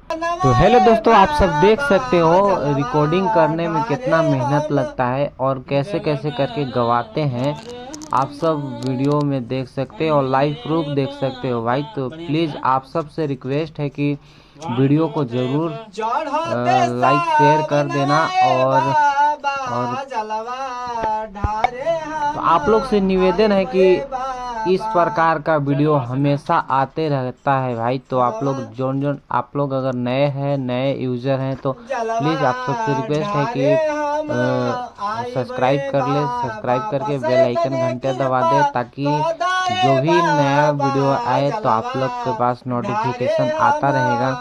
तो हेलो दोस्तों, आप सब देख सकते हो रिकॉर्डिंग करने में कितना मेहनत लगता है और कैसे कैसे करके गवाते हैं। आप सब वीडियो में देख सकते हो और लाइव प्रूफ देख सकते हो भाई। तो प्लीज़ आप सब से रिक्वेस्ट है कि वीडियो को ज़रूर लाइक शेयर कर देना। और तो आप लोग से निवेदन है कि इस प्रकार का वीडियो हमेशा आते रहता है भाई। तो आप लोग जोन आप लोग अगर नए हैं, नए यूज़र हैं, तो प्लीज़ आप सबसे रिक्वेस्ट है कि सब्सक्राइब कर ले, सब्सक्राइब करके बेल आइकन घंटे दबा दे, ताकि जो भी नया वीडियो आए तो आप लोग के पास नोटिफिकेशन आता रहेगा।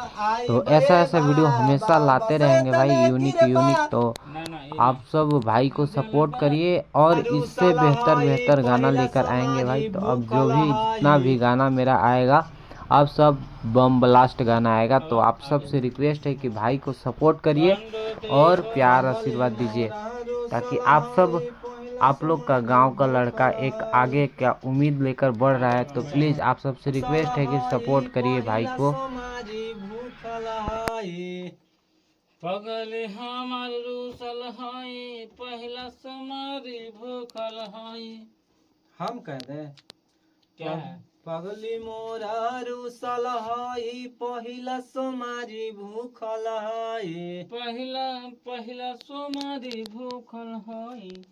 तो ऐसा ऐसा वीडियो हमेशा लाते रहेंगे भाई, यूनिक यूनिक। तो आप सब भाई को सपोर्ट करिए और इससे बेहतर बेहतर गाना लेकर आएंगे भाई। तो अब जो भी जितना भी गाना मेरा आएगा, अब सब बम ब्लास्ट गाना आएगा। तो आप सब से रिक्वेस्ट है कि भाई को सपोर्ट करिए और प्यार आशीर्वाद दीजिए, ताकि आप लोग का गांव का लड़का एक आगे क्या उम्मीद लेकर बढ़ रहा है। तो प्लीज़ आप सबसे रिक्वेस्ट है कि सपोर्ट करिए भाई को। पगले हमार रूसल हई पहला समारी भूखल हई। हम कह दे क्या है? पगली मोरा रूसल हई पहिला सोमारी भूखल हई। पहला पहला समारी भूखल हई।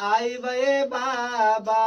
आई बे बाबा